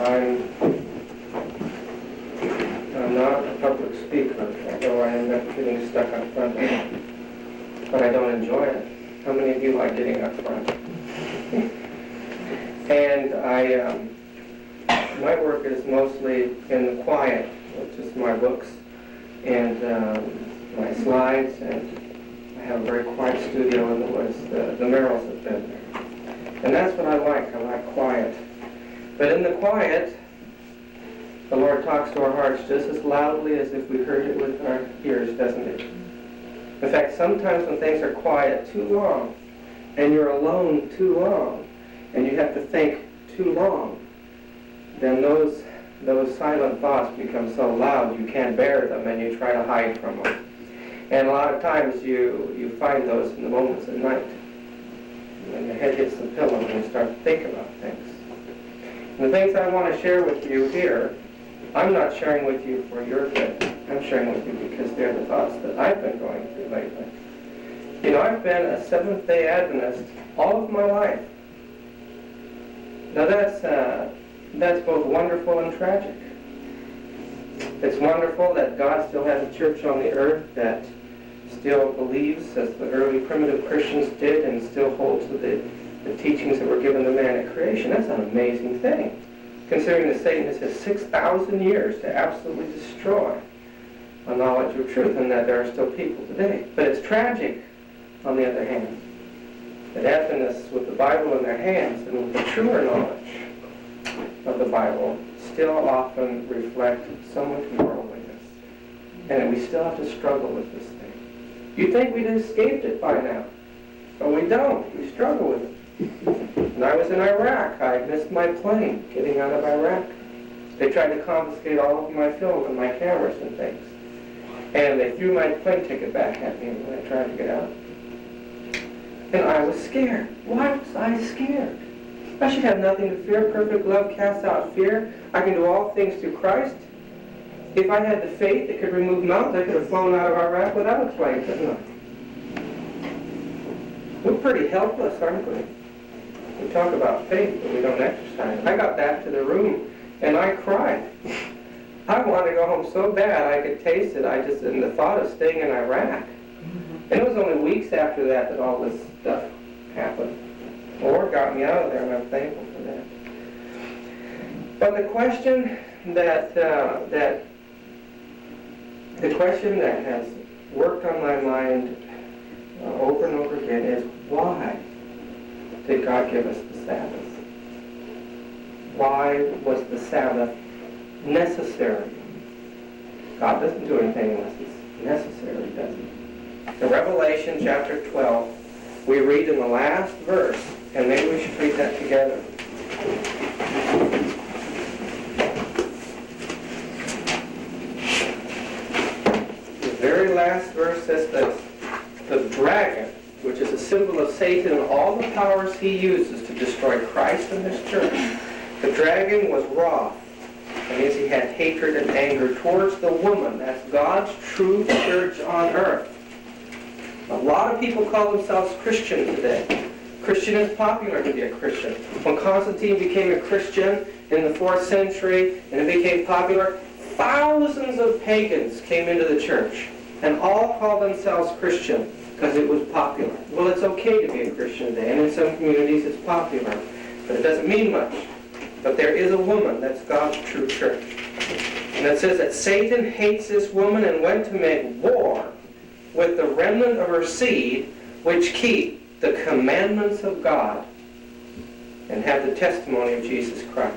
I'm not a public speaker, although I end up getting stuck up front. But I don't enjoy it. How many of you like getting up front? And my work is mostly in the quiet, which is my books and my slides, and I have a very quiet studio in the woods. The Merrills have been there. And that's what I like. I like quiet. But in the quiet, the Lord talks to our hearts just as loudly as if we heard it with our ears, doesn't it? In fact, sometimes when things are quiet too long, and you're alone too long, and you have to think too long, then those silent thoughts become so loud you can't bear them, and you try to hide from them. And a lot of times you find those in the moments at night, when your head hits the pillow and you start to think about things. And the things I want to share with you here, I'm not sharing with you for your good. I'm sharing with you because they're the thoughts that I've been going through lately. You know, I've been a Seventh-day Adventist all of my life. Now that's both wonderful and tragic. It's wonderful that God still has a church on the earth that still believes, as the early primitive Christians did, and still holds to the teachings that were given to man at creation. That's an amazing thing, considering that Satan has had 6,000 years to absolutely destroy a knowledge of truth, and that there are still people today. But it's tragic, on the other hand, that Adventists with the Bible in their hands and with the truer knowledge of the Bible still often reflect so much worldliness, and that we still have to struggle with this thing. You'd think we'd escaped it by now, but we don't. We struggle with it. When I was in Iraq, I missed my plane getting out of Iraq. They tried to confiscate all of my film and my cameras and things. And they threw my plane ticket back at me when I tried to get out. And I was scared. Why was I scared? I should have nothing to fear. Perfect love casts out fear. I can do all things through Christ. If I had the faith that could remove mountains, I could have flown out of Iraq without a plane, couldn't I? We're pretty helpless, aren't we? We talk about faith, but we don't exercise. I got back to the room, and I cried. I wanted to go home so bad I could taste it. And the thought of staying in Iraq. And it was only weeks after that that all this stuff happened. The Lord got me out of there, and I'm thankful for that. But the question that has worked on my mind over and over again is, why did God give us the Sabbath? Why was the Sabbath necessary? God doesn't do anything unless it's necessary, does he? In Revelation chapter 12, we read in the last verse, and maybe we should read that together. The very last verse says this: the dragon, which is a symbol of Satan and all the powers he uses to destroy Christ and his church, the dragon was wroth. That means he had hatred and anger towards the woman. That's God's true church on earth. A lot of people call themselves Christian today. Christian is popular to be a Christian. When Constantine became a Christian in the 4th century and it became popular, thousands of pagans came into the church and all called themselves Christian because it was popular. Well, it's okay to be a Christian today, and in some communities it's popular, but it doesn't mean much. But there is a woman that's God's true church. And it says that Satan hates this woman and went to make war with the remnant of her seed, which keep the commandments of God and have the testimony of Jesus Christ.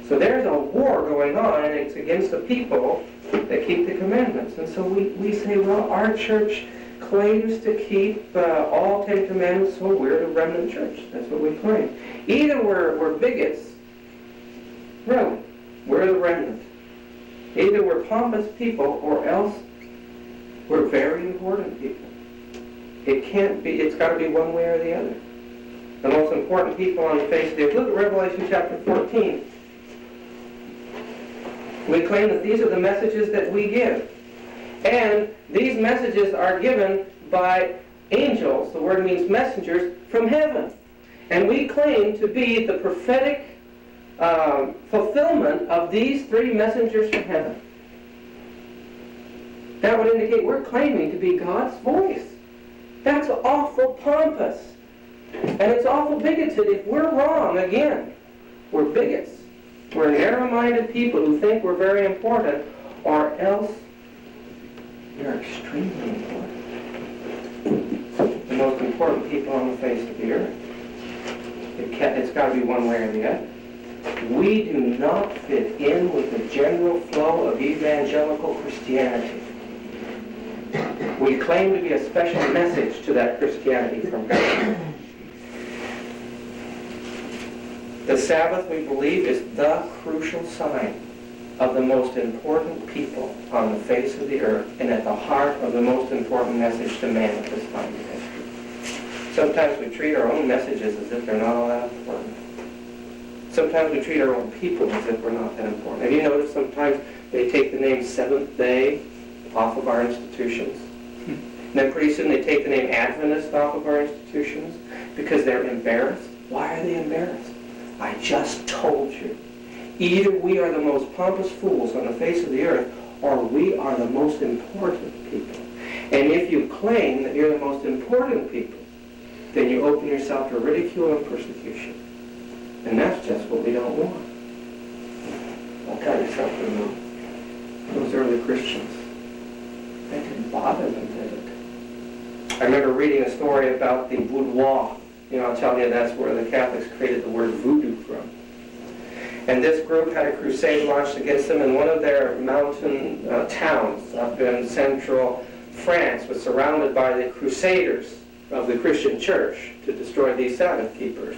So there's a war going on, and it's against the people that keep the commandments. And so we say, well, our church claims to keep all 10 commandments, so we're the remnant church. That's what we claim. Either we're bigots, really, we're the remnant. Either we're pompous people, or else we're very important people. It can't be, it's got to be one way or the other. The most important people on the face of the earth. Look at Revelation chapter 14. We claim that these are the messages that we give. And these messages are given by angels. The word means messengers from heaven. And we claim to be the prophetic fulfillment of these three messengers from heaven. That would indicate we're claiming to be God's voice. That's awful pompous. And it's awful bigoted if we're wrong. Again, we're bigots. We're narrow-minded people who think we're very important, or else we're extremely important. The most important people on the face of the earth. It's got to be one way or the other. We do not fit in with the general flow of evangelical Christianity. We claim to be a special message to that Christianity from God. The Sabbath, we believe, is the crucial sign of the most important people on the face of the earth and at the heart of the most important message to man at this time in history. Sometimes we treat our own messages as if they're not all that important. Sometimes we treat our own people as if we're not that important. Have you noticed sometimes they take the name Seventh Day off of our institutions? And then pretty soon they take the name Adventist off of our institutions because they're embarrassed. Why are they embarrassed? I just told you. Either we are the most pompous fools on the face of the earth, or we are the most important people. And if you claim that you're the most important people, then you open yourself to ridicule and persecution. And that's just what we don't want. I'll tell you something though. Those early Christians, that didn't bother them, did it? I remember reading a story about the boudoir. I'll tell you that's where the Catholics created the word voodoo from. And this group had a crusade launched against them, and one of their mountain towns up in central France was surrounded by the crusaders of the Christian church to destroy these Sabbath keepers.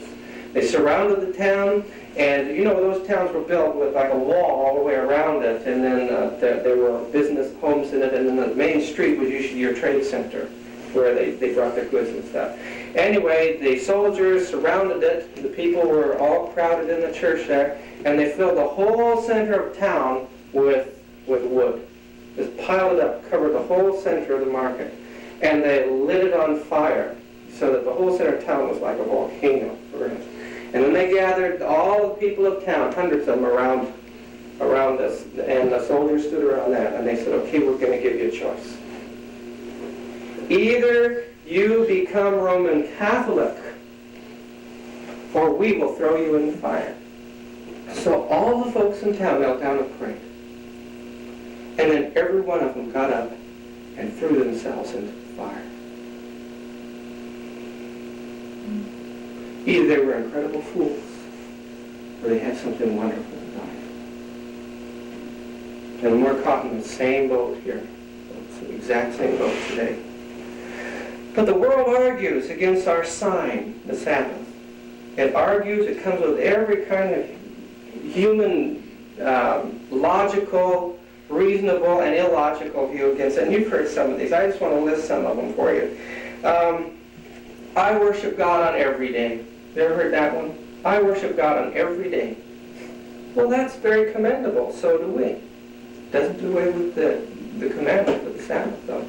They surrounded the town, and those towns were built with like a wall all the way around it, and then there were business homes in it, and then the main street was usually your trade center where they brought their goods and stuff. Anyway, the soldiers surrounded it, the people were all crowded in the church there, and they filled the whole center of town with wood. Just piled it up, covered the whole center of the market, and they lit it on fire so that the whole center of town was like a volcano. And then they gathered all the people of town, hundreds of them around us, and the soldiers stood around that, and they said, okay, we're going to give you a choice. Either you become Roman Catholic, or we will throw you in the fire. So all the folks in town knelt down and prayed. And then every one of them got up and threw themselves into the fire. Either they were incredible fools, or they had something wonderful in life. And we're caught in the same boat here. It's the exact same boat today. But the world argues against our sign, the Sabbath. It argues, it comes with every kind of human, logical, reasonable, and illogical view against it. And you've heard some of these. I just want to list some of them for you. I worship God on every day. You ever heard that one? I worship God on every day. Well, that's very commendable. So do we. Doesn't do away with the commandment of the Sabbath, though.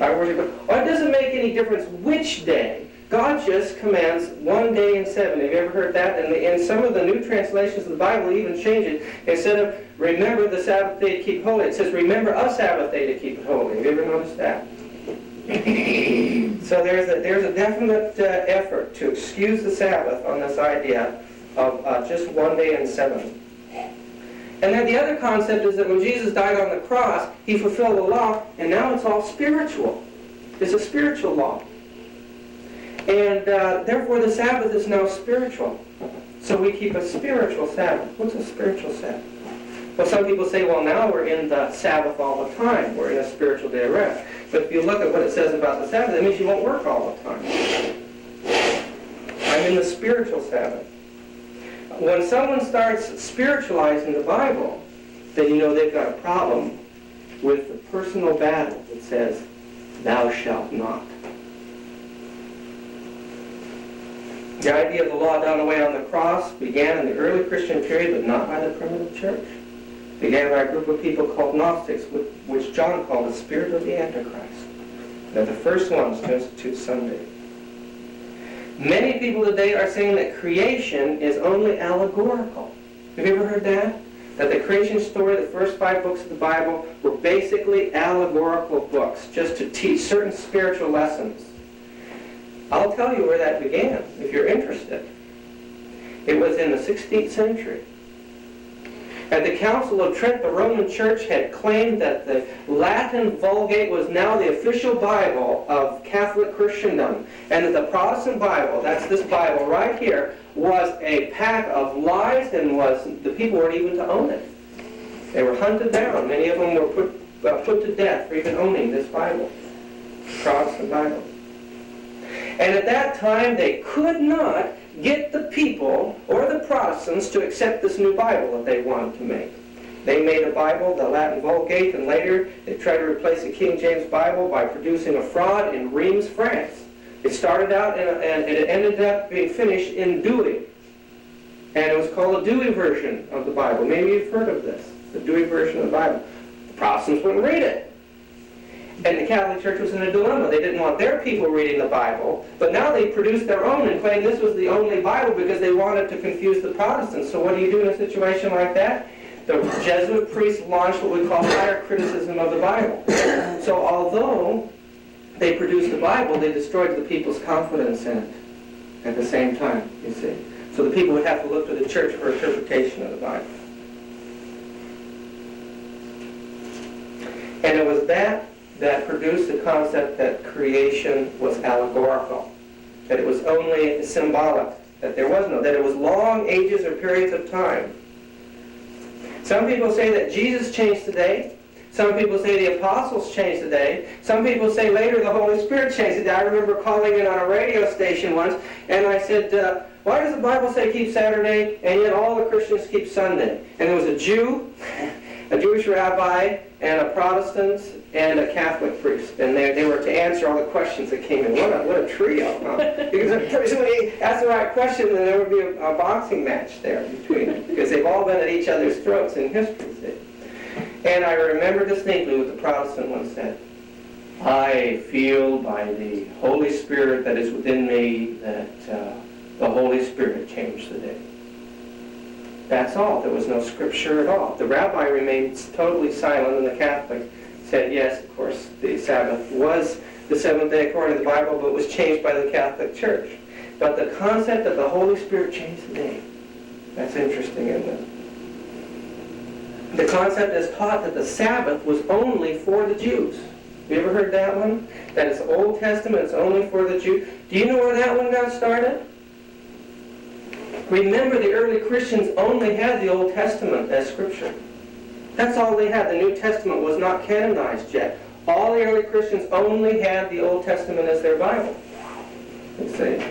I worship God. Well, it doesn't make any difference which day. God just commands one day in 7. Have you ever heard that? And in some of the new translations of the Bible even change it. Instead of remember the Sabbath day to keep holy, it says remember a Sabbath day to keep it holy. Have you ever noticed that? So there's a definite effort to excuse the Sabbath on this idea of just one day in 7. And then the other concept is that when Jesus died on the cross, he fulfilled the law, and now it's all spiritual. It's a spiritual law. And therefore the Sabbath is now spiritual. So we keep a spiritual Sabbath. What's a spiritual Sabbath? Well, some people say, well, now we're in the Sabbath all the time. We're in a spiritual day of rest. But if you look at what it says about the Sabbath, it means you won't work all the time. I'm in the spiritual Sabbath. When someone starts spiritualizing the Bible, then you know they've got a problem with the personal battle that says, thou shalt not. The idea of the law done away on the cross began in the early Christian period, but not by the primitive church. It began by a group of people called Gnostics, which John called the spirit of the Antichrist. They're the first ones to institute Sunday. Many people today are saying that creation is only allegorical. Have you ever heard that? That the creation story, the first 5 books of the Bible, were basically allegorical books, just to teach certain spiritual lessons. I'll tell you where that began, if you're interested. It was in the 16th century. At the Council of Trent, the Roman Church had claimed that the Latin Vulgate was now the official Bible of Catholic Christendom, and that the Protestant Bible, that's this Bible right here, was a pack of lies, and the people weren't even to own it. They were hunted down. Many of them were put to death for even owning this Bible, Protestant Bible. And at that time, they could not get the people or the Protestants to accept this new Bible that they wanted to make. They made a Bible, the Latin Vulgate, and later they tried to replace the King James Bible by producing a fraud in Reims, France. It started out and it ended up being finished in Douay. And it was called a Douay version of the Bible. Maybe you've heard of this, the Douay version of the Bible. The Protestants wouldn't read it. And the Catholic Church was in a dilemma. They didn't want their people reading the Bible, but now they produced their own and claimed this was the only Bible because they wanted to confuse the Protestants. So what do you do in a situation like that? The Jesuit priests launched what we call higher criticism of the Bible. So although they produced the Bible, they destroyed the people's confidence in it at the same time, you see. So the people would have to look to the church for interpretation of the Bible. And it was that produced the concept that creation was allegorical, that it was only symbolic, that there was no, that it was long ages or periods of time. Some people say that Jesus changed today. Some people say the apostles changed today. Some people say later the Holy Spirit changed today. I remember calling in on a radio station once, and I said, why does the Bible say keep Saturday, and yet all the Christians keep Sunday? And there was a Jew, a Jewish rabbi, and a Protestant, and a Catholic priest. And they were to answer all the questions that came in. What a trio, huh? Because if somebody asked the right question, then there would be a boxing match there between them. Because they've all been at each other's throats in history. See? And I remember distinctly what the Protestant one said. I feel by the Holy Spirit that is within me that the Holy Spirit changed the day. That's all. There was no scripture at all. The rabbi remained totally silent, and the Catholic said, yes, of course, the Sabbath was the seventh day according to the Bible, but was changed by the Catholic Church. But the concept that the Holy Spirit changed the day, that's interesting, isn't it? The concept is taught that the Sabbath was only for the Jews. Have you ever heard that one? That it's Old Testament, it's only for the Jews. Do you know where that one got started? Remember, the early Christians only had the Old Testament as Scripture. That's all they had. The New Testament was not canonized yet. All the early Christians only had the Old Testament as their Bible. You see?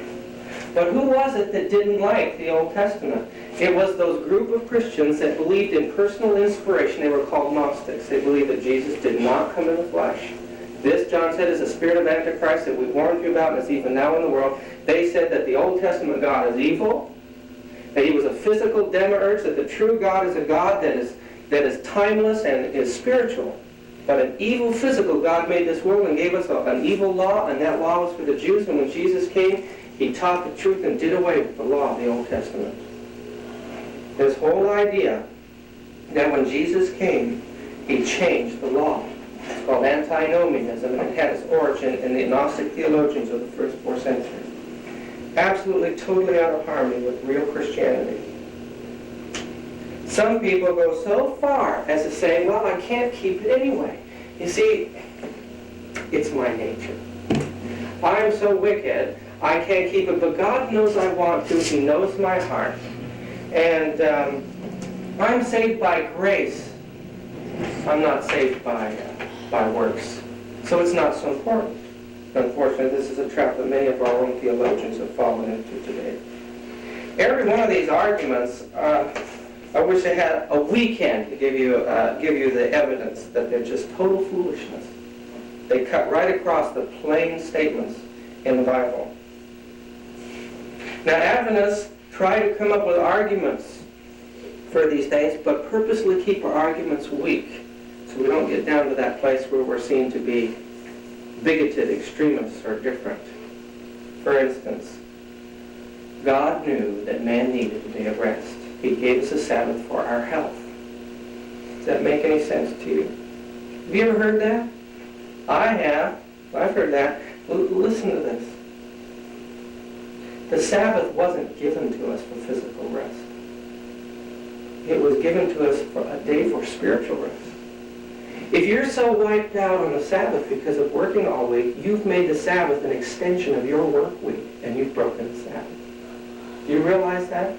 But who was it that didn't like the Old Testament? It was those group of Christians that believed in personal inspiration. They were called Gnostics. They believed that Jesus did not come in the flesh. This, John said, is the spirit of Antichrist that we warned you about, and it's even now in the world. They said that the Old Testament God is evil, that he was a physical demiurge, that the true God is a God that is timeless and is spiritual. But an evil physical God made this world and gave us an evil law, and that law was for the Jews. And when Jesus came, he taught the truth and did away with the law of the Old Testament. This whole idea that when Jesus came, he changed the law. It's called antinomianism, and it had its origin in the Gnostic theologians of the first 4 centuries. Absolutely, totally out of harmony with real Christianity. Some people go so far as to say, well, I can't keep it anyway. You see, it's my nature. I'm so wicked, I can't keep it, but God knows I want to. He knows my heart. And I'm saved by grace. I'm not saved by works. So it's not so important. Unfortunately, this is a trap that many of our own theologians have fallen into today. Every one of these arguments, I wish I had a weekend to give you the evidence that they're just total foolishness. They cut right across the plain statements in the Bible. Now, Adventists try to come up with arguments for these things, but purposely keep our arguments weak, so we don't get down to that place where we're seen to be bigoted extremists or different. For instance, God knew that man needed a day of rest. He gave us a Sabbath for our health. Does that make any sense to you? Have you ever heard that? I have. I've heard that. Listen to this. The Sabbath wasn't given to us for physical rest. It was given to us for a day for spiritual rest. If you're so wiped out on the Sabbath because of working all week, you've made the Sabbath an extension of your work week, and you've broken the Sabbath. Do you realize that?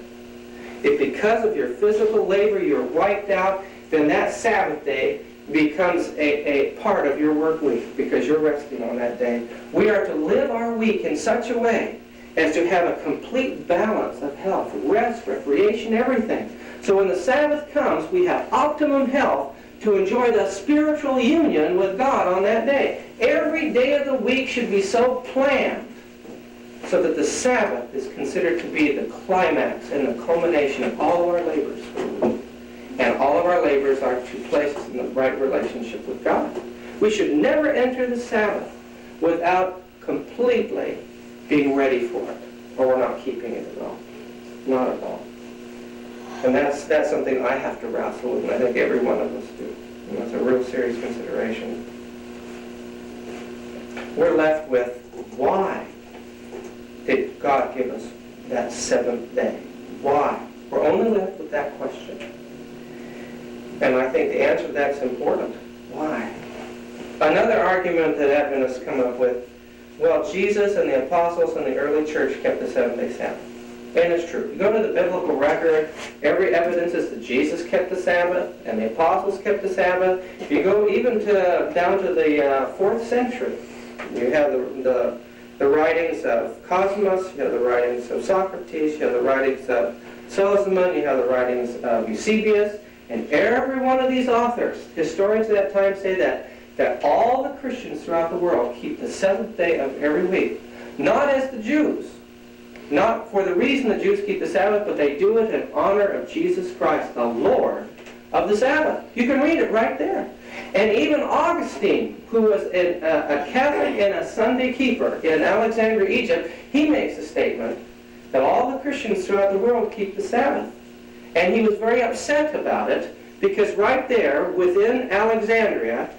If because of your physical labor you're wiped out, then that Sabbath day becomes a part of your work week because you're resting on that day. We are to live our week in such a way as to have a complete balance of health, rest, recreation, everything. So when the Sabbath comes, we have optimum health to enjoy the spiritual union with God on that day. Every day of the week should be so planned so that the Sabbath is considered to be the climax and the culmination of all of our labors. And all of our labors are to place us in the right relationship with God. We should never enter the Sabbath without completely being ready for it, or we're not keeping it at all. Not at all. And that's something I have to wrestle with, and I think every one of us do. And that's a real serious consideration. We're left with, why did God give us that seventh day? Why? We're only left with that question. And I think the answer to that's important. Why? Another argument that Adventists come up with, well, Jesus and the apostles and the early church kept the seventh-day Sabbath. And it's true. You go to the biblical record, every evidence is that Jesus kept the Sabbath and the apostles kept the Sabbath. If you go even down to the 4th century, you have the writings of Cosmas, you have the writings of Socrates, you have the writings of Sozomen, you have the writings of Eusebius, and every one of these authors, historians of that time, say that all the Christians throughout the world keep the seventh day of every week. Not as the Jews. Not for the reason the Jews keep the Sabbath, but they do it in honor of Jesus Christ, the Lord of the Sabbath. You can read it right there. And even Augustine, who was a Catholic and a Sunday keeper in Alexandria, Egypt, he makes a statement that all the Christians throughout the world keep the Sabbath. And he was very upset about it because right there within Alexandria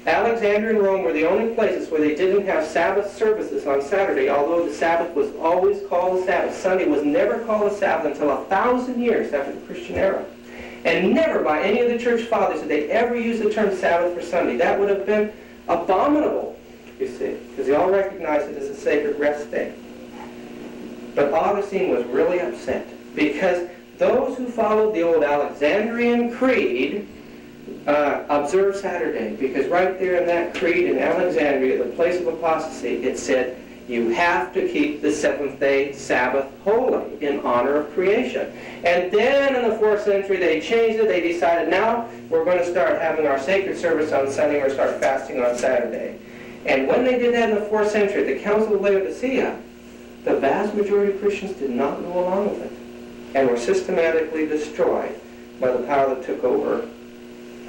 and Rome were the only places where they didn't have Sabbath services on Saturday, although the Sabbath was always called a Sabbath. Sunday was never called a Sabbath until 1,000 years after the Christian era. And never by any of the church fathers did they ever use the term Sabbath for Sunday. That would have been abominable, you see, because they all recognized it as a sacred rest day. But Augustine was really upset because those who followed the old Alexandrian creed observe Saturday, because right there in that creed in Alexandria, the place of apostasy, it said you have to keep the seventh-day Sabbath holy in honor of creation. And then in the 4th century they changed it. They decided now we're going to start having our sacred service on Sunday, we're going to start fasting on Saturday. And when they did that in the 4th century, the Council of Laodicea, the vast majority of Christians did not go along with it and were systematically destroyed by the power that took over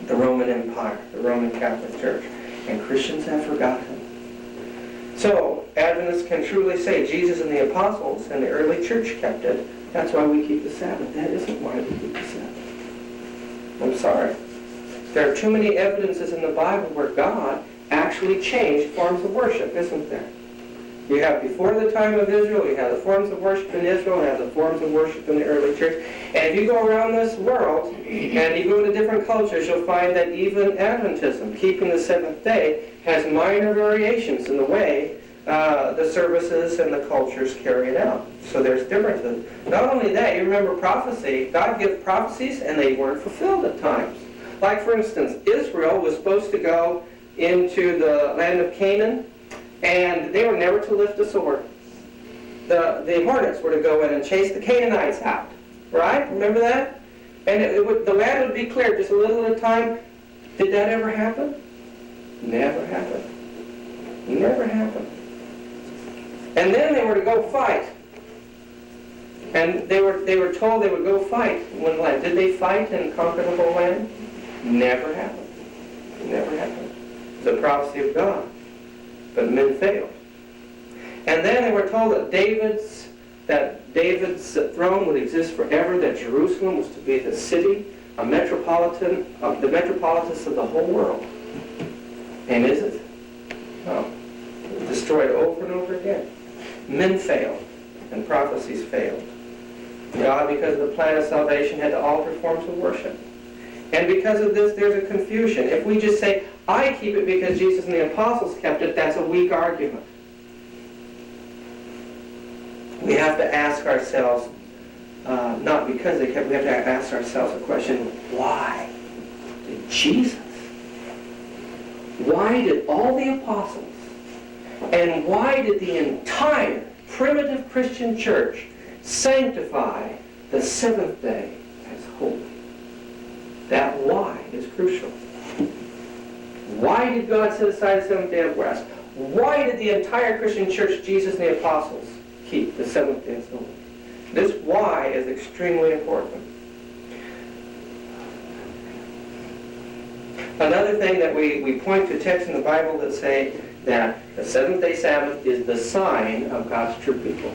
the Roman Empire, the Roman Catholic Church. And Christians have forgotten. So, Adventists can truly say Jesus and the apostles and the early church kept it. That's why we keep the Sabbath. That isn't why we keep the Sabbath. I'm sorry. There are too many evidences in the Bible where God actually changed forms of worship, isn't there? You have before the time of Israel, you have the forms of worship in Israel, you have the forms of worship in the early church. And if you go around this world and you go to different cultures, you'll find that even Adventism, keeping the seventh day, has minor variations in the way the services and the cultures carry it out. So there's differences. Not only that, you remember prophecy. God gives prophecies and they weren't fulfilled at times. Like for instance, Israel was supposed to go into the land of Canaan, and they were never to lift a sword. The hornets were to go in and chase the Canaanites out. Right? Remember that? And the land would be cleared just a little at a time. Did that ever happen? Never happened. Never happened. And then they were to go fight. And they were told they would go fight in one land. Did they fight and conquer the whole land? Never happened. Never happened. It was a prophecy of God. But men failed. And then they were told that David's that David's throne would exist forever, that Jerusalem was to be the city, the metropolis of the whole world. And is it? No. Destroyed over and over again. Men failed, and prophecies failed. God, because of the plan of salvation, had to alter forms of worship. And because of this, there's a confusion. If we just say, I keep it because Jesus and the apostles kept it, that's a weak argument. We have to ask ourselves, not because they kept, we have to ask ourselves a question, why did Jesus? Why did all the apostles, and why did the entire primitive Christian church sanctify the seventh day as holy? That why is crucial. Why did God set aside the seventh day of rest? Why did the entire Christian church, Jesus and the apostles, keep the seventh day as holy? This why is extremely important. Another thing that we point to texts in the Bible that say that the seventh day Sabbath is the sign of God's true people.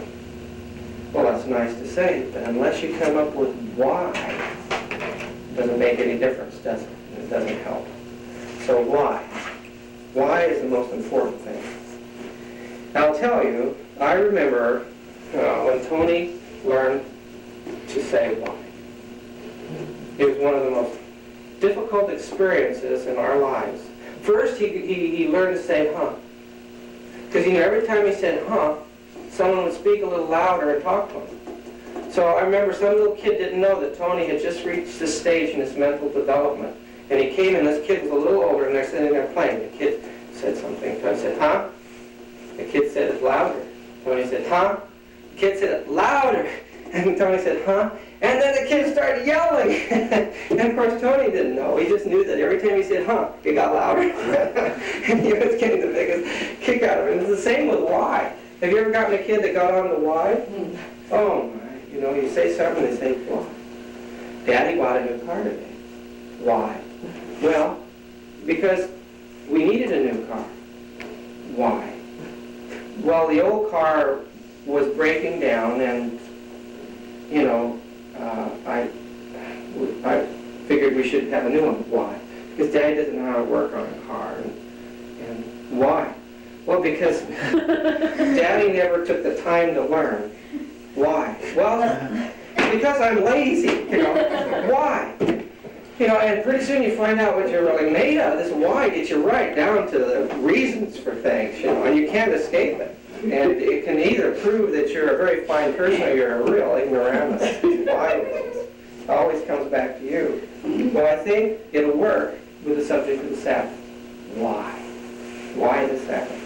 Well, that's nice to say, but unless you come up with why, it doesn't make any difference, does it? It doesn't help. So why? Why is the most important thing. I'll tell you, I remember when Tony learned to say why. It was one of the most difficult experiences in our lives. First, he learned to say, huh. Because, every time he said, huh, someone would speak a little louder and talk to him. So I remember some little kid didn't know that Tony had just reached this stage in his mental development. And he came and this kid was a little older and they're sitting there playing. The kid said something. Tony said, huh? The kid said it louder. Tony said, huh? The kid said it louder. And Tony said, huh? And then the kid started yelling. And of course Tony didn't know. He just knew that every time he said, huh, it got louder. And he was getting the biggest kick out of it. And it's the same with why. Have you ever gotten a kid that got on the why? Oh my. You say something and they say, why? Daddy bought a new car today. Why? Well, because we needed a new car. Why? Well, the old car was breaking down and, I figured we should have a new one. Why? Because Daddy doesn't know how to work on a car. And why? Well, because Daddy never took the time to learn. Why? Well, because I'm lazy, Why? And pretty soon you find out what you're really made of. This why gets you right down to the reasons for things, and you can't escape it. And it can either prove that you're a very fine person or you're a real ignoramus. Why always comes back to you. Well, I think it'll work with the subject of the Sabbath. Why? Why the Sabbath?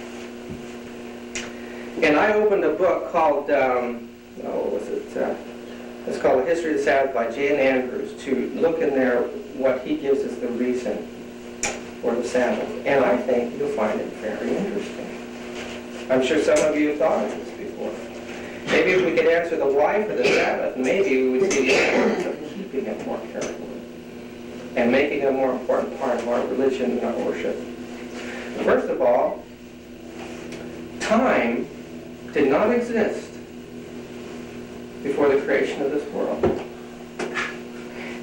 And I opened a book called, it's called The History of the Sabbath by J.N. Andrews, to look in there what he gives us the reason for the Sabbath. And I think you'll find it very interesting. I'm sure some of you have thought of this before. Maybe if we could answer the why for the Sabbath, maybe we would see the importance of keeping it more carefully and making it a more important part of our religion and our worship. First of all, time did not exist before the creation of this world.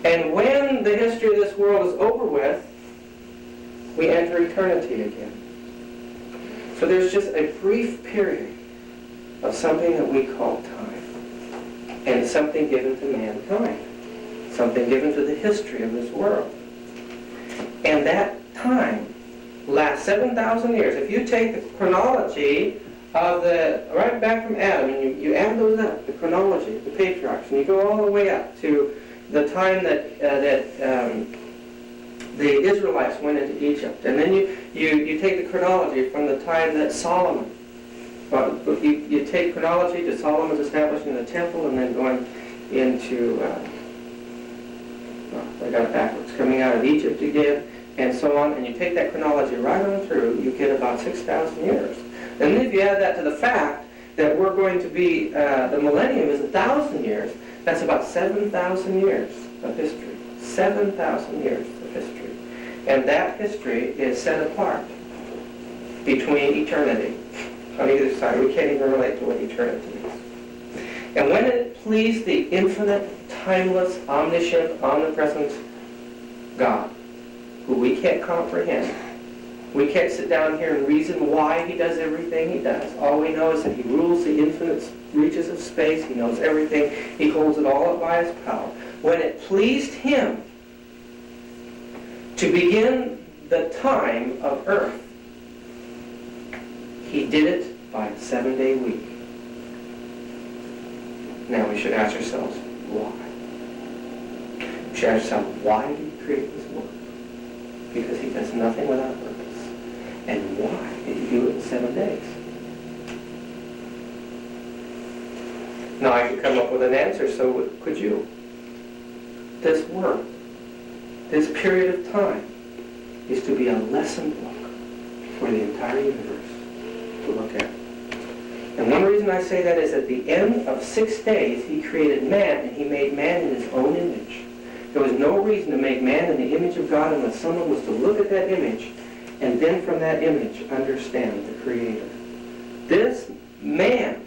And when the history of this world is over with, we enter eternity again. So there's just a brief period of something that we call time. And something given to mankind. Something given to the history of this world. And that time lasts 7,000 years. If you take the chronology of right back from Adam, and you add those up, the chronology, the patriarchs, and you go all the way up to the time that the Israelites went into Egypt, and then you take the chronology from the time that Solomon, you take chronology to Solomon's establishing the temple, and then going into, I got it backwards, coming out of Egypt again, and so on, and you take that chronology right on through, you get about 6,000 years. And then if you add that to the fact that we're going to be, the millennium is 1,000 years, that's about 7,000 years of history. 7,000 years of history. And that history is set apart between eternity on either side. We can't even relate to what eternity is. And when it pleased the infinite, timeless, omniscient, omnipresent God, who we can't comprehend, we can't sit down here and reason why he does everything he does. All we know is that he rules the infinite reaches of space. He knows everything. He holds it all up by his power. When it pleased him to begin the time of earth, he did it by a 7-day week. Now we should ask ourselves, why? We should ask ourselves, why did he create this world? Because he does nothing without purpose. And why did he do it in 7 days? Now I could come up with an answer, so could you. This work, this period of time, is to be a lesson book for the entire universe to look at. And one reason I say that is at the end of 6 days, he created man, and he made man in his own image. There was no reason to make man in the image of God unless someone was to look at that image and then from that image understand the Creator. This man,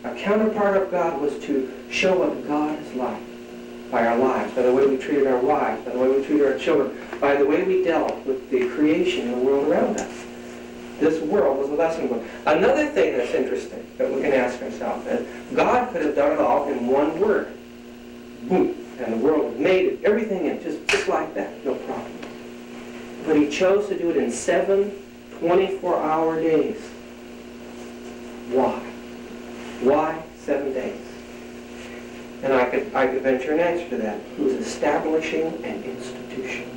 a counterpart of God, was to show what God is like by our lives, by the way we treated our wives, by the way we treated our children, by the way we dealt with the creation and the world around us. This world was a lesson book. Another thing that's interesting that we can ask ourselves is, God could have done it all in one word. Boom. And the world was made, everything in, just like that, no problem. But he chose to do it in 7 24-hour days. Why? Why 7 days? And I could venture an answer to that. He was establishing an institution.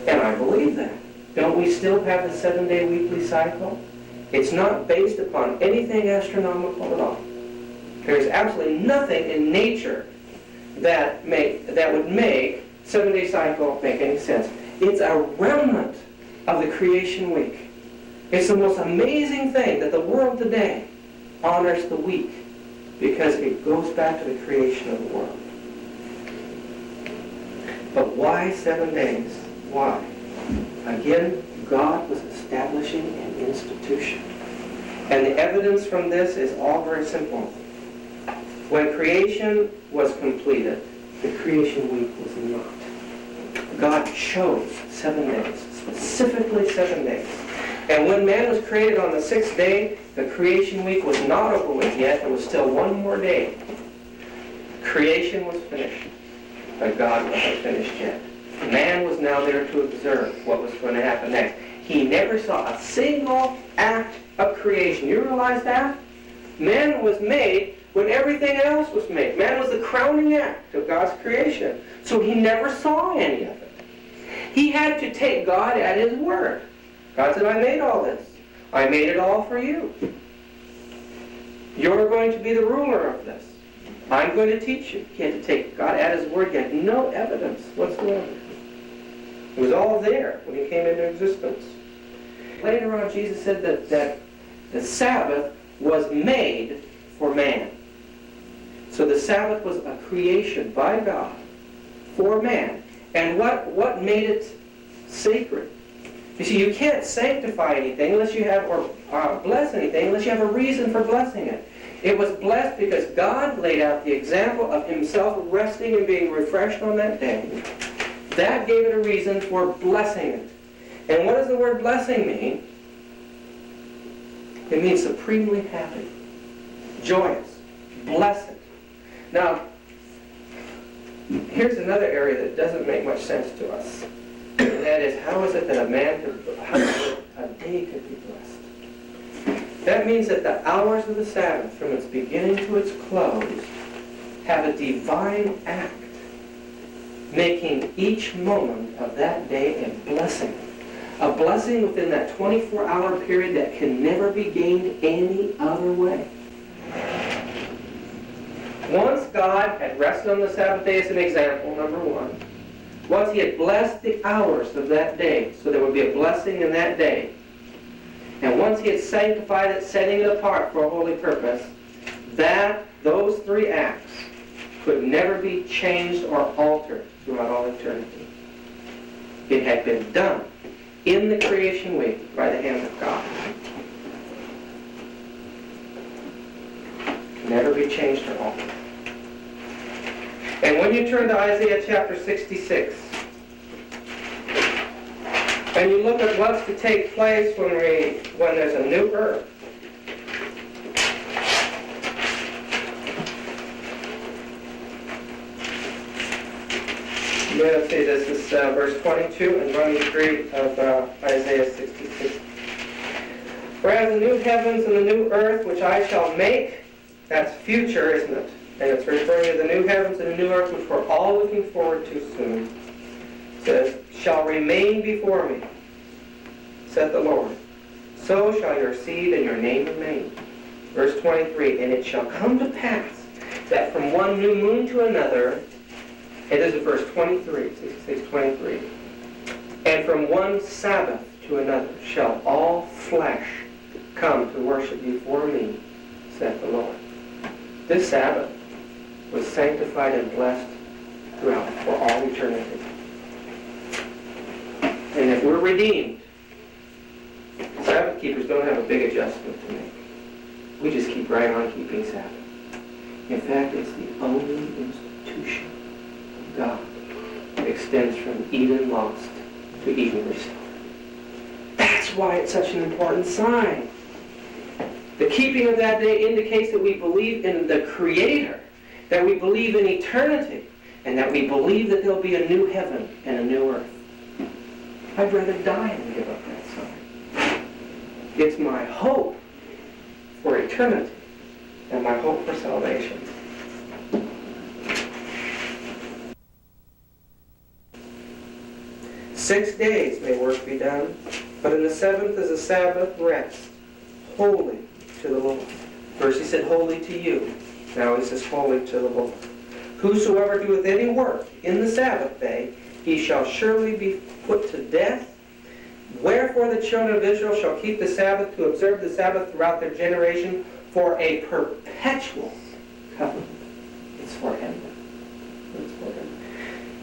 And I believe that. Don't we still have the 7-day weekly cycle? It's not based upon anything astronomical at all. There's absolutely nothing in nature that would make 7-day cycle make any sense. It's a remnant of the creation week. It's the most amazing thing that the world today honors the week because it goes back to the creation of the world. But why 7 days? Why? Again, God was establishing an institution. And the evidence from this is all very simple. When creation was completed, the creation week was not. God chose 7 days, specifically 7 days. And when man was created on the 6th day, the creation week was not over with yet. There was still one more day. Creation was finished, but God wasn't finished yet. Man was now there to observe what was going to happen next. He never saw a single act of creation. You realize that? Man was made when everything else was made. Man was the crowning act of God's creation. So he never saw any of it. He had to take God at his word. God said, I made all this. I made it all for you. You're going to be the ruler of this. I'm going to teach you. He had to take God at his word. He had no evidence whatsoever. It was all there when he came into existence. Later on, Jesus said that the Sabbath was made for man. So the Sabbath was a creation by God for man. And what made it sacred? You see, you can't sanctify anything unless you have, or bless anything unless you have a reason for blessing it. It was blessed because God laid out the example of himself resting and being refreshed on that day. That gave it a reason for blessing it. And what does the word blessing mean? It means supremely happy, joyous, blessed. Now, here's another area that doesn't make much sense to us. And that is, how is it that a day could be blessed? That means that the hours of the Sabbath, from its beginning to its close, have a divine act, making each moment of that day a blessing. A blessing within that 24-hour period that can never be gained any other way. Once God had rested on the Sabbath day as an example, number one, once he had blessed the hours of that day, so there would be a blessing in that day, and once he had sanctified it, setting it apart for a holy purpose, those 3 acts could never be changed or altered throughout all eternity. It had been done in the creation week by the hand of God. never be changed or altered. And when you turn to Isaiah chapter 66, and you look at what's to take place when there's a new earth, let's see, this is verse 22 and 23 of Isaiah 66. Whereas the new heavens and the new earth which I shall make, that's future, isn't it? And it's referring to the new heavens and the new earth which we're all looking forward to soon. It says, shall remain before me, said the Lord. So shall your seed and your name remain. Verse 23, and it shall come to pass that from one new moon to another, it is in verse 23, 66:23. And from one Sabbath to another shall all flesh come to worship before me, saith the Lord. This Sabbath was sanctified and blessed throughout for all eternity. And if we're redeemed, Sabbath keepers don't have a big adjustment to make. We just keep right on keeping Sabbath. In fact, it's the only institution God extends from Eden lost to Eden restored. That's why it's such an important sign. The keeping of that day indicates that we believe in the Creator, that we believe in eternity, and that we believe that there'll be a new heaven and a new earth. I'd rather die than give up that sign. It's my hope for eternity and my hope for salvation. "6 days may work be done, but in the seventh is a Sabbath rest, holy to the Lord." First he said, holy to you. Now he says, holy to the Lord. "Whosoever doeth any work in the Sabbath day, he shall surely be put to death. Wherefore the children of Israel shall keep the Sabbath to observe the Sabbath throughout their generation for a perpetual covenant." It's forever. It's forever.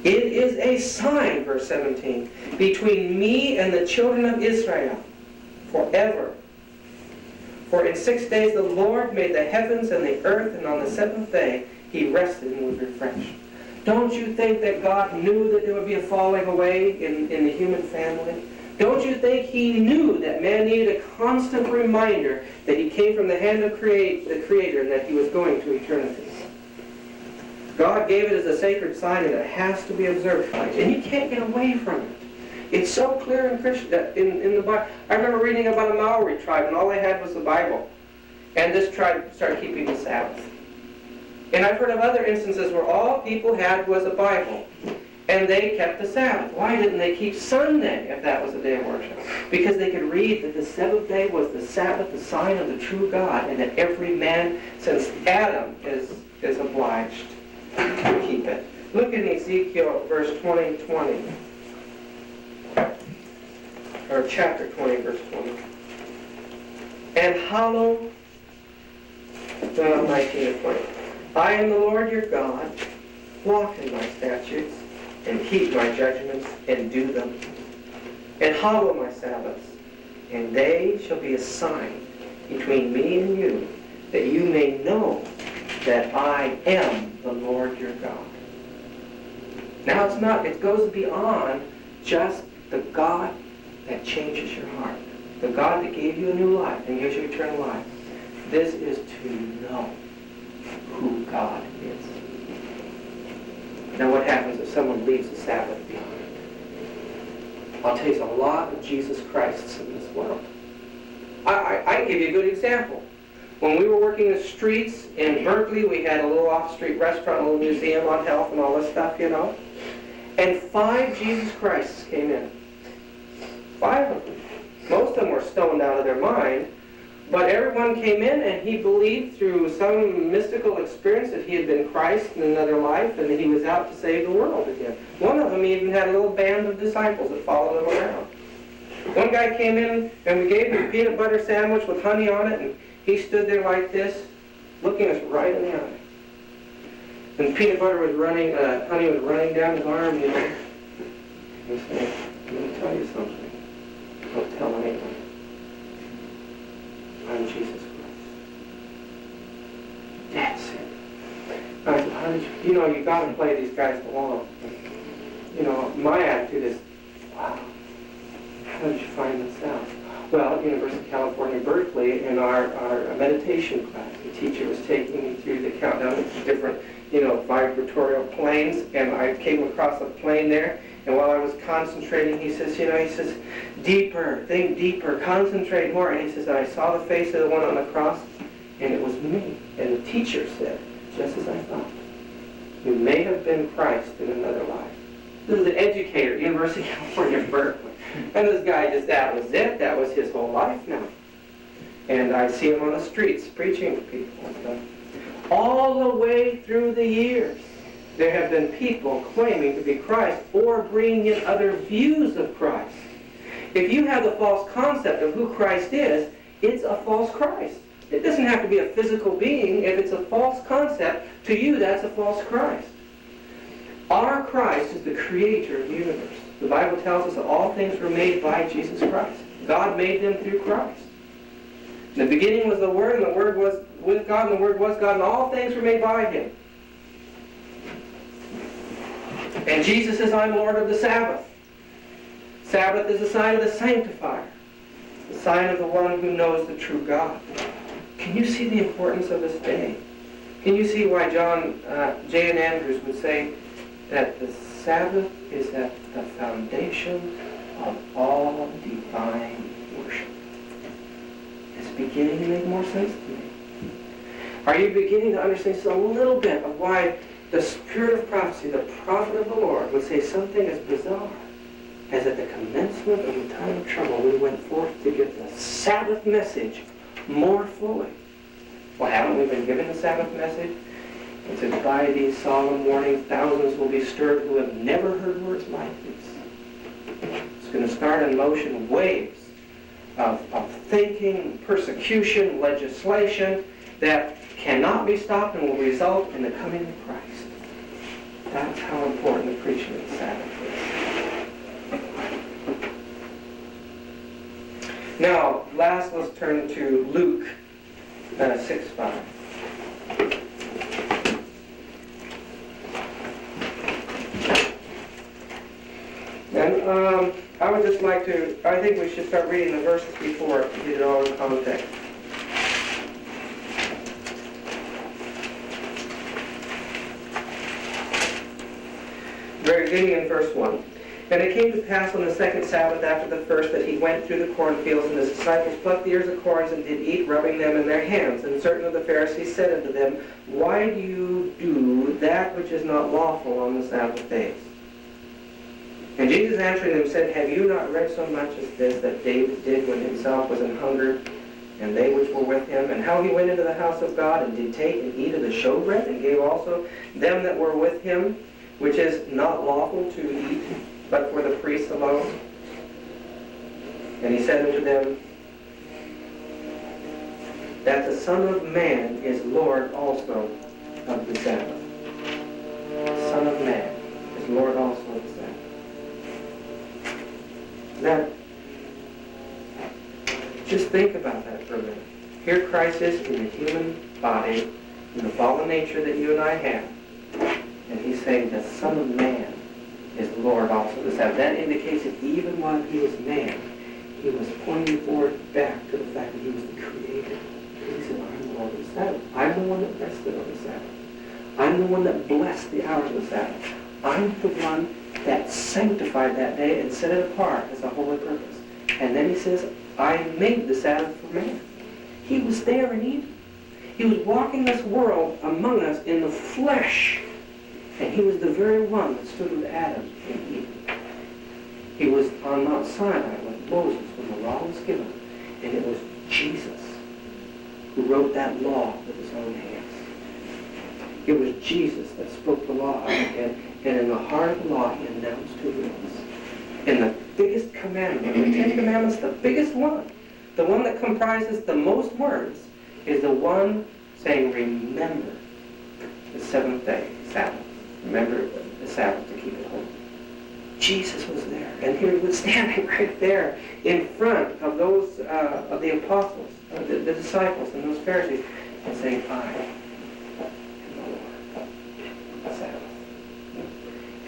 "It is a sign," verse 17, "between me and the children of Israel forever. For in 6 days the Lord made the heavens and the earth, and on the seventh day he rested and was refreshed." Don't you think that God knew that there would be a falling away in the human family? Don't you think he knew that man needed a constant reminder that he came from the hand of the Creator and that he was going to eternity? God gave it as a sacred sign and it has to be observed. And you can't get away from it. It's so clear in the Bible. I remember reading about a Maori tribe and all they had was the Bible. And this tribe started keeping the Sabbath. And I've heard of other instances where all people had was a Bible. And they kept the Sabbath. Why didn't they keep Sunday if that was a day of worship? Because they could read that the seventh day was the Sabbath, the sign of the true God, and that every man since Adam is obliged to keep it. Look in Ezekiel verse 20. Or chapter 20, verse 20. "And hallow," 19 and 20. "I am the Lord your God. Walk in my statutes, and keep my judgments, and do them. And hallow my Sabbaths, and they shall be a sign between me and you, that you may know that I am the Lord your God." Now it goes beyond just the God that changes your heart. The God that gave you a new life and gives you eternal life. This is to know who God is. Now what happens if someone leaves the Sabbath behind? I'll tell you, a lot of Jesus Christs in this world. I can give you a good example. When we were working the streets in Berkeley, we had a little off-street restaurant, a little museum on health and all this stuff, you know. And 5 Jesus Christs came in. 5 of them. Most of them were stoned out of their mind, but everyone came in and he believed through some mystical experience that he had been Christ in another life and that he was out to save the world again. One of them even had a little band of disciples that followed him around. One guy came in and we gave him a peanut butter sandwich with honey on it, and he stood there like this, looking us right in the eye. And the peanut butter was running, honey was running down his arm, you know. He said, "Let me tell you something. Don't tell anyone. I'm Jesus Christ." That you got to play these guys along. My attitude is, wow, how did you find this out? Well, at University of California, Berkeley, in our meditation class, the teacher was taking me through the countdown of different, vibratorial planes, and I came across a plane there, and while I was concentrating, he says, deeper, think deeper, concentrate more, and he says, I saw the face of the one on the cross, and it was me. And the teacher said, just as I thought, you may have been Christ in another life. This is an educator, University of California, Berkeley. And this guy that was it. That was his whole life now. And I see him on the streets preaching to people. All the way through the years, there have been people claiming to be Christ or bringing in other views of Christ. If you have the false concept of who Christ is, it's a false Christ. It doesn't have to be a physical being. If it's a false concept, to you, that's a false Christ. Our Christ is the creator of the universe. The Bible tells us that all things were made by Jesus Christ. God made them through Christ. In the beginning was the Word, and the Word was with God, and the Word was God, and all things were made by Him. And Jesus says, I'm Lord of the Sabbath. Sabbath is a sign of the sanctifier, the sign of the one who knows the true God. Can you see the importance of this day? Can you see why John J. and Andrews would say that the Sabbath is at the foundation of all divine worship? It's beginning to make more sense to me. Are you beginning to understand just a little bit of why the spirit of prophecy, the prophet of the Lord, would say something as bizarre as at the commencement of the time of trouble we went forth to get the Sabbath message more fully? Well, haven't we been given the Sabbath message? It says, by these solemn warnings, thousands will be stirred who have never heard words like these. It's going to start in motion waves of thinking, persecution, legislation that cannot be stopped and will result in the coming of Christ. That's how important the preaching of the Sabbath is. Now, last, let's turn to Luke 6:5. And I would just like to, I think we should start reading the verses before to get it all in context. Very beginning in verse 1. And it came to pass on the second Sabbath after the first that he went through the cornfields, and his disciples plucked the ears of corn and did eat, rubbing them in their hands. And certain of the Pharisees said unto them, why do you do that which is not lawful on the Sabbath days? And Jesus answering them said, have you not read so much as this, that David did when himself was an hungered, and they which were with him, and how he went into the house of God, and did take and eat of the showbread, and gave also them that were with him, which is not lawful to eat, but for the priests alone? And he said unto them, that the Son of Man is Lord also of the Sabbath. The Son of Man is Lord also of the Sabbath. Now, just think about that for a minute. Here Christ is in the human body, in the fallen nature that you and I have. And he's saying the Son of Man is Lord also of the Sabbath. That indicates that even while he was man, he was pointing forward back to the fact that he was the Creator. He said, I'm the Lord of the Sabbath. I'm the one that rested on the Sabbath. I'm the one that blessed the hours of the Sabbath. I'm the one that sanctified that day and set it apart as a holy purpose. And then he says, I made the Sabbath for man. He was there in Eden. He was walking this world among us in the flesh. And he was the very one that stood with Adam in Eden. He was on Mount Sinai with Moses when the law was given. And it was Jesus who wrote that law with his own hands. It was Jesus that spoke the law out, and in the heart of the law, he announced who he was. And the biggest commandment, of the Ten Commandments, the biggest one, the one that comprises the most words, is the one saying, remember the seventh day, Sabbath. Remember the Sabbath to keep it holy. Jesus was there, and he was standing right there in front of those, of the apostles, the disciples, and those Pharisees, and saying, I am the Lord.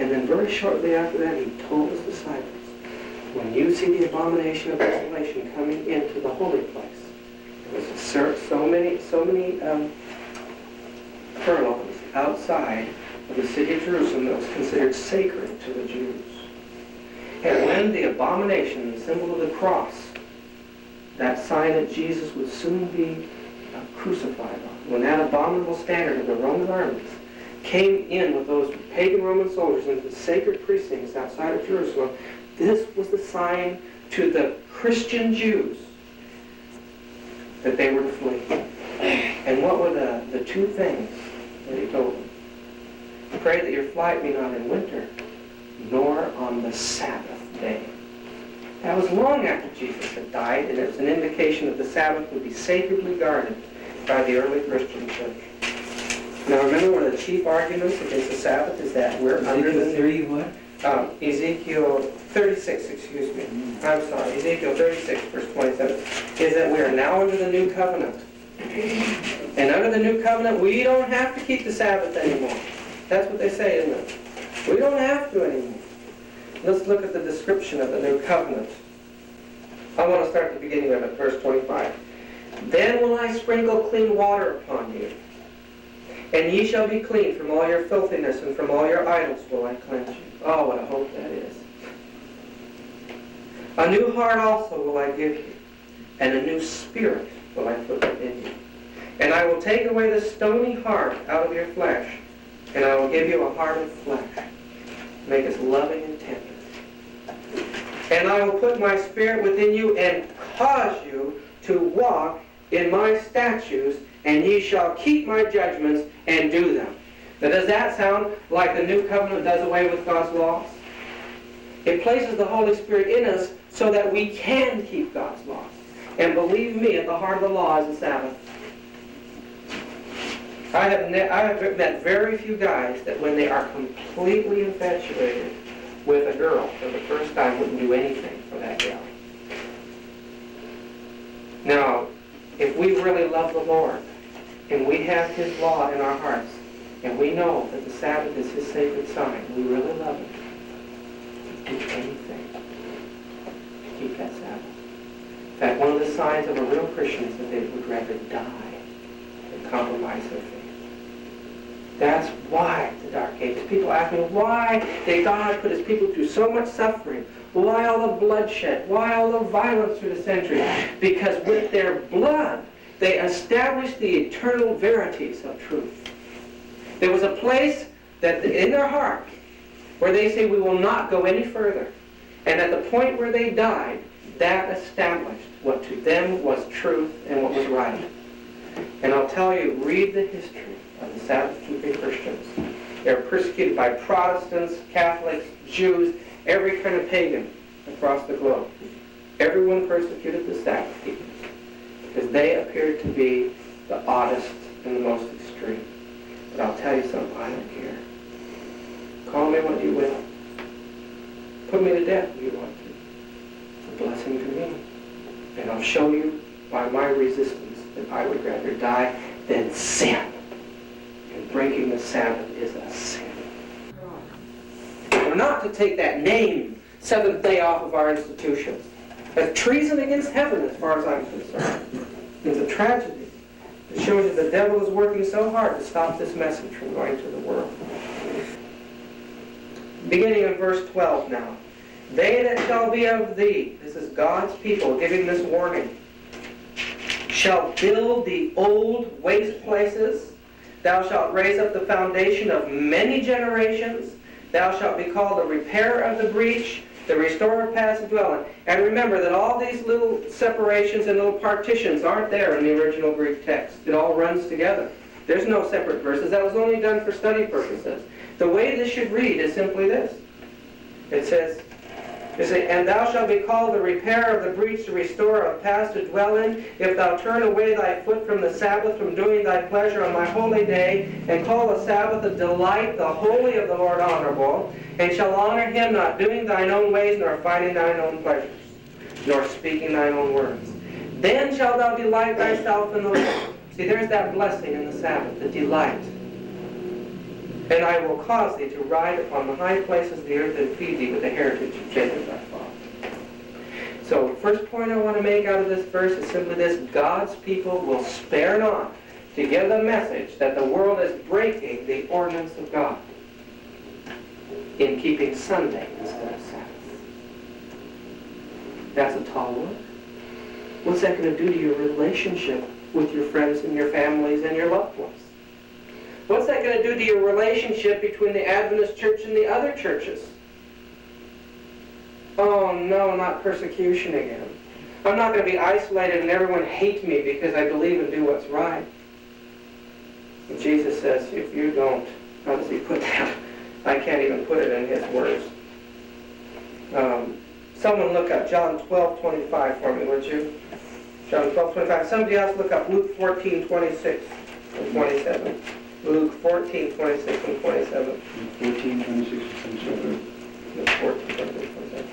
And then very shortly after that, he told his disciples, when you see the abomination of desolation coming into the holy place, there was so many furlongs outside of the city of Jerusalem that was considered sacred to the Jews. And when the abomination, the symbol of the cross, that sign that Jesus would soon be crucified on, when that abominable standard of the Roman armies came in with those pagan Roman soldiers into the sacred precincts outside of Jerusalem, this was the sign to the Christian Jews that they were to flee. And what were the two things that he told them? Pray that your flight be not in winter, nor on the Sabbath day. That was long after Jesus had died, and it was an indication that the Sabbath would be sacredly guarded by the early Christian church. Now remember, one of the chief arguments against the Sabbath is that we're under the... Ezekiel 36, excuse me. I'm sorry, Ezekiel 36, verse 27, is that we are now under the new covenant. And under the new covenant, we don't have to keep the Sabbath anymore. That's what they say, isn't it? We don't have to anymore. Let's look at the description of the new covenant. I want to start at the beginning of it, verse 25. Then will I sprinkle clean water upon you, and ye shall be clean from all your filthiness, and from all your idols will I cleanse you. Oh, what a hope that is. A new heart also will I give you, and a new spirit will I put within you. And I will take away the stony heart out of your flesh, and I will give you a heart of flesh, make us loving and tender. And I will put my spirit within you, and cause you to walk in my statutes, and ye shall keep my judgments and do them. Now, does that sound like the new covenant does away with God's laws? It places the Holy Spirit in us so that we can keep God's laws. And believe me, at the heart of the law is the Sabbath. I have met very few guys that when they are completely infatuated with a girl for the first time wouldn't do anything for that gal. Now, if we really love the Lord, and we have His law in our hearts, and we know that the Sabbath is His sacred sign, we really love Him, we'd do anything to keep that Sabbath. In fact, one of the signs of a real Christian is that they would rather die than compromise their faith. That's why the Dark Ages. People ask me why did God put His people through so much suffering? Why all the bloodshed? Why all the violence through the centuries? Because with their blood, they established the eternal verities of truth. There was a place that in their heart where they say we will not go any further. And at the point where they died, that established what to them was truth and what was right. And I'll tell you, read the history of the Sabbath-keeping Christians. They're persecuted by Protestants, Catholics, Jews, every kind of pagan across the globe. Everyone persecuted the Sabbath-keepers because they appeared to be the oddest and the most extreme. But I'll tell you something, I don't care. Call me what you will. Put me to death if you want to. It's a blessing to me. And I'll show you by my resistance that I would rather die than sin. And breaking the Sabbath is a sin. We're not to take that name, seventh day, off of our institutions. That's treason against heaven as far as I'm concerned. It's a tragedy. It shows you the devil is working so hard to stop this message from going to the world. Beginning in verse 12 now. They that shall be of thee, this is God's people giving this warning, shall build the old waste places. Thou shalt raise up the foundation of many generations. Thou shalt be called the repairer of the breach, the restorer of paths dwelling. And remember that all these little separations and little partitions aren't there in the original Greek text. It all runs together. There's no separate verses. That was only done for study purposes. The way this should read is simply this. It says, and thou shalt be called the repairer of the breach, the restorer of paths to dwell in, if thou turn away thy foot from the Sabbath, from doing thy pleasure on my holy day, and call the Sabbath a delight, the holy of the Lord honorable, and shall honor him, not doing thine own ways, nor finding thine own pleasures, nor speaking thine own words. Then shalt thou delight thyself in the Lord. See, there's that blessing in the Sabbath, the delight. And I will cause thee to ride upon the high places of the earth and feed thee with the heritage of Jacob thy father. So the first point I want to make out of this verse is simply this: God's people will spare not to give the message that the world is breaking the ordinance of God in keeping Sunday instead of Sabbath. That's a tall order. What's that going to do to your relationship with your friends and your families and your loved ones? What's that going to do to your relationship between the Adventist church and the other churches? Oh no, not persecution again. I'm not going to be isolated and everyone hate me because I believe and do what's right. And Jesus says, if you don't, how does he put that? I can't even put it in his words. Someone look up John 12:25 for me, would you? John 12:25. Somebody else look up Luke 14:26 and 27. Luke 14:26 and 27. 14:26 and 27. Luke 14:26 and 27.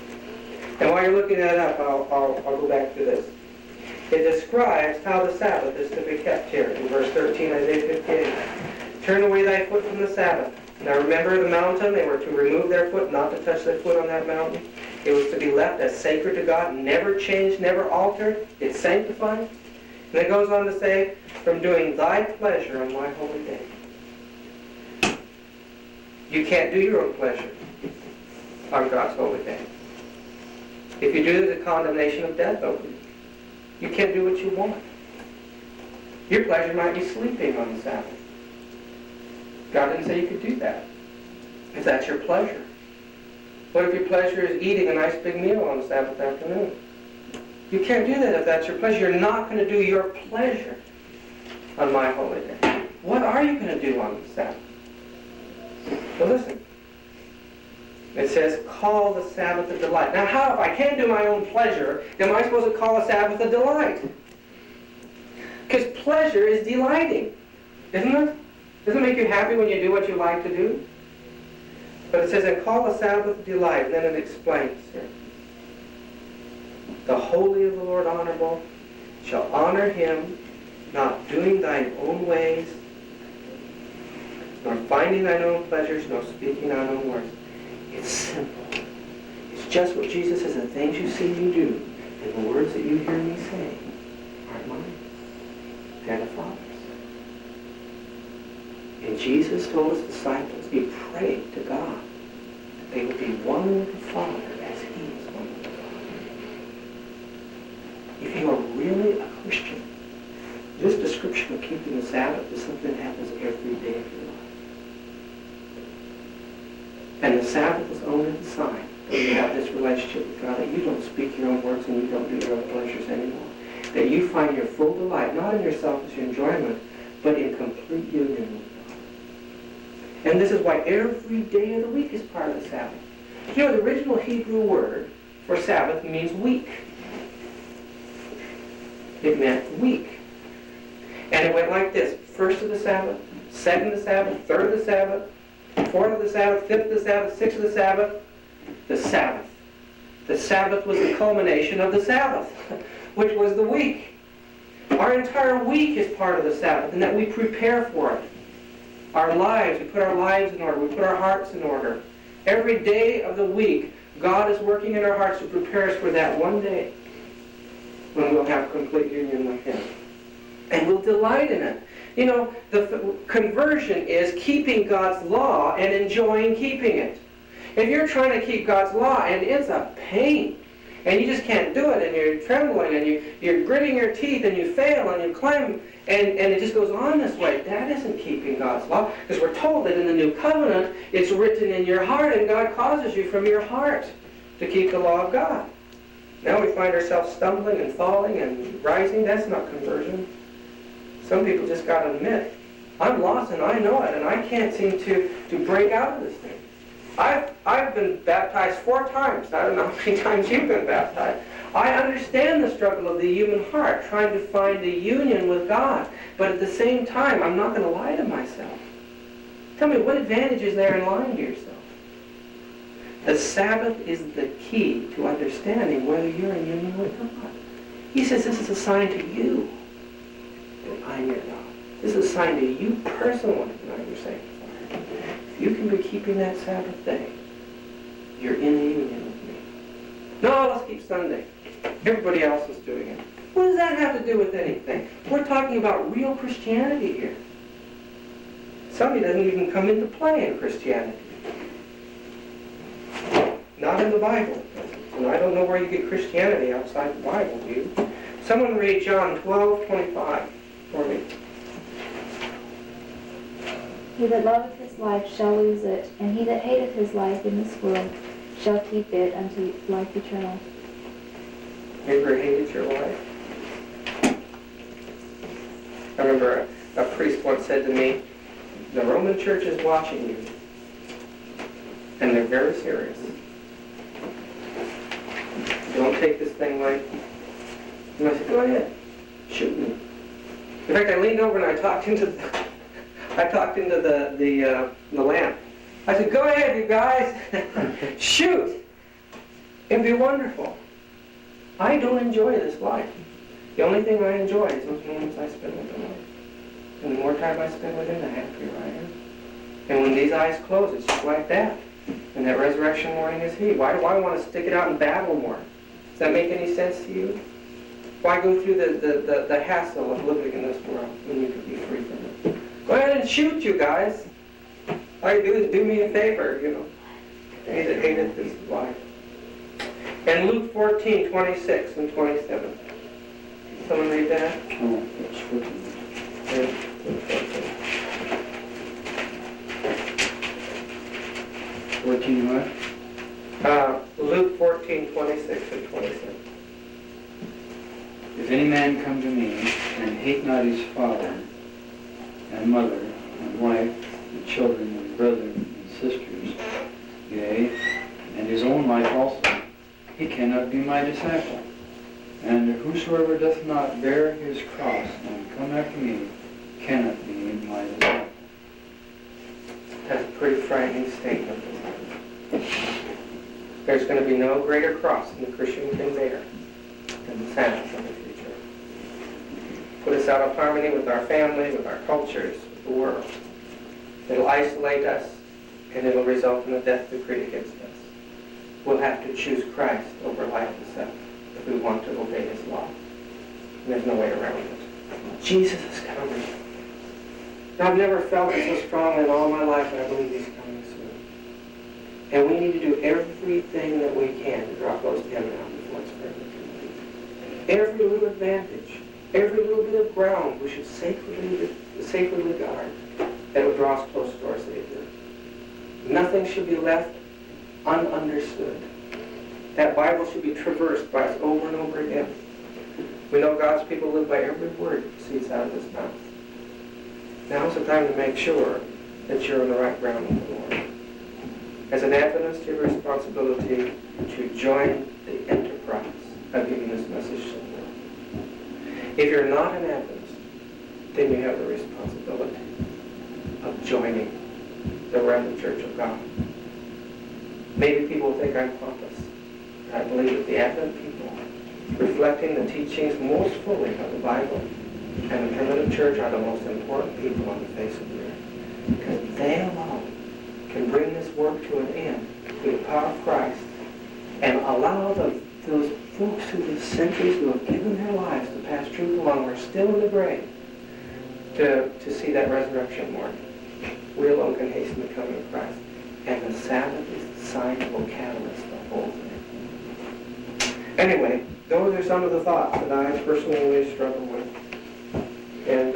And while you're looking that up, I'll go back to this. It describes how the Sabbath is to be kept here in verse 13, Isaiah 58. Turn away thy foot from the Sabbath. Now remember the mountain, they were to remove their foot, not to touch their foot on that mountain. It was to be left as sacred to God, never changed, never altered. It's sanctified. And it goes on to say, from doing thy pleasure on my holy day. You can't do your own pleasure on God's holy day. If you do, there's a condemnation of death over you. You can't do what you want. Your pleasure might be sleeping on the Sabbath. God didn't say you could do that, if that's your pleasure. What if your pleasure is eating a nice big meal on the Sabbath afternoon? You can't do that if that's your pleasure. You're not going to do your pleasure on my holy day. What are you going to do on the Sabbath? Well, listen. It says, call the Sabbath a delight. Now, how, if I can't do my own pleasure, am I supposed to call a Sabbath a delight? Because pleasure is delighting, isn't it? Doesn't it make you happy when you do what you like to do? But it says, and call the Sabbath a delight. And then it explains here. The holy of the Lord honorable shall honor him, not doing thine own ways, nor finding thine own pleasures, nor speaking thine own words. It's simple. It's just what Jesus says. The things you see me do, and the words that you hear me say, aren't mine. They're the Father's. And Jesus told his disciples, he prayed to God that they would be one with the Father as he is one with the Father. If you are really a Christian, this description of keeping the Sabbath is something that happens every day of your life. And the Sabbath is only the sign that you have this relationship with God, that you don't speak your own words and you don't do your own pleasures anymore. That you find your full delight, not in your selfish enjoyment, but in complete union with God. And this is why every day of the week is part of the Sabbath. You know, the original Hebrew word for Sabbath means week. It meant week. And it went like this: first of the Sabbath, second of the Sabbath, third of the Sabbath, fourth of the Sabbath, fifth of the Sabbath, sixth of the Sabbath, the Sabbath. The Sabbath was the culmination of the Sabbath, which was the week. Our entire week is part of the Sabbath, and that we prepare for it. Our lives, we put our lives in order, we put our hearts in order. Every day of the week, God is working in our hearts to prepare us for that one day when we'll have complete union with him. And we'll delight in it. You know, the conversion is keeping God's law and enjoying keeping it. If you're trying to keep God's law and it's a pain, and you just can't do it, and you're trembling, and you're gritting your teeth, and you fail, and you climb, and it just goes on this way, that isn't keeping God's law. Because we're told that in the New Covenant, it's written in your heart, and God causes you from your heart to keep the law of God. Now we find ourselves stumbling and falling and rising. That's not conversion. Some people just got to admit, I'm lost and I know it, and I can't seem to break out of this thing. I've been baptized 4 times. I don't know how many times you've been baptized. I understand the struggle of the human heart, trying to find the union with God. But at the same time, I'm not going to lie to myself. Tell me, what advantage is there in lying to yourself? The Sabbath is the key to understanding whether you're in union with God. He says this is a sign to you that I'm your God. This is a sign to you personally that I'm your sanctifier. you can be keeping that Sabbath day. You're in union with me. No, let's keep Sunday. Everybody else is doing it. What does that have to do with anything? We're talking about real Christianity here. Sunday doesn't even come into play in Christianity. Not in the Bible. And I don't know where you get Christianity outside the Bible, do you? Someone read John 12:25 for me. He that loveth his life shall lose it, and he that hateth his life in this world shall keep it unto life eternal. You ever hated your life? I remember a priest once said to me, the Roman Church is watching you, and they're very serious. Don't take this thing lightly. And I said, go ahead, shoot me. In fact, I leaned over and I talked into the lamp. I said, go ahead, you guys, shoot. It'd be wonderful. I don't enjoy this life. The only thing I enjoy is those moments I spend with the Lord. And the more time I spend with Him, the happier I am. And when these eyes close, it's just like that. And that resurrection morning is He. Why do I want to stick it out and battle more? Does that make any sense to you? Why go through the hassle of living in this world when you could be free from it? Go ahead and shoot, you guys. All you do is do me a favor, you know. He that hateth his life. And Luke 14:26 and 27. Someone read that? Oh, that's 14. Yeah, Luke 14. 14 what? Luke 14:26 and 27. If any man come to me and hate not his father and mother and wife and children and brethren and sisters, yea, and his own life also, he cannot be my disciple. And whosoever doth not bear his cross and come after me cannot be my disciple. That's a pretty frightening statement. There's going to be no greater cross than the Christian can bear than the Sabbath in the future. Put us out of harmony with our family, with our cultures, with the world. It'll isolate us, and it'll result in a death decree against us. We'll have to choose Christ over life itself if we want to obey His law. And there's no way around it. Jesus is coming. I've never felt it so strongly in all my life, and I believe He's coming soon. And we need to do everything that we can to draw close to Him now before it's very late. Every little advantage, every little bit of ground we should sacredly guard that will draw us close to our Savior. Nothing should be left ununderstood. That Bible should be traversed by us over and over again. We know God's people live by every word that proceeds out of His mouth. Now's the time to make sure that you're on the right ground with the Lord. As an Adventist, you have a responsibility to join the enterprise of giving this message to the world. If you're not an Adventist, then you have the responsibility of joining the remnant church of God. Maybe people think I'm pompous. I believe that the Advent people, reflecting the teachings most fully of the Bible and the primitive church, are the most important people on the face of the earth. Because they alone can bring this work to an end through the power of Christ and allow those folks through the centuries who have given their lives to pass truth along, who are still in the grave, to see that resurrection morning. We alone can hasten the coming of Christ. And the Sabbath is the sign that will catalyst the whole thing. Anyway, those are some of the thoughts that I personally really struggle with. And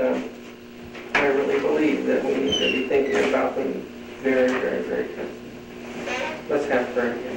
I really believe that we need to be thinking about them very, very, very carefully. Let's have prayer again.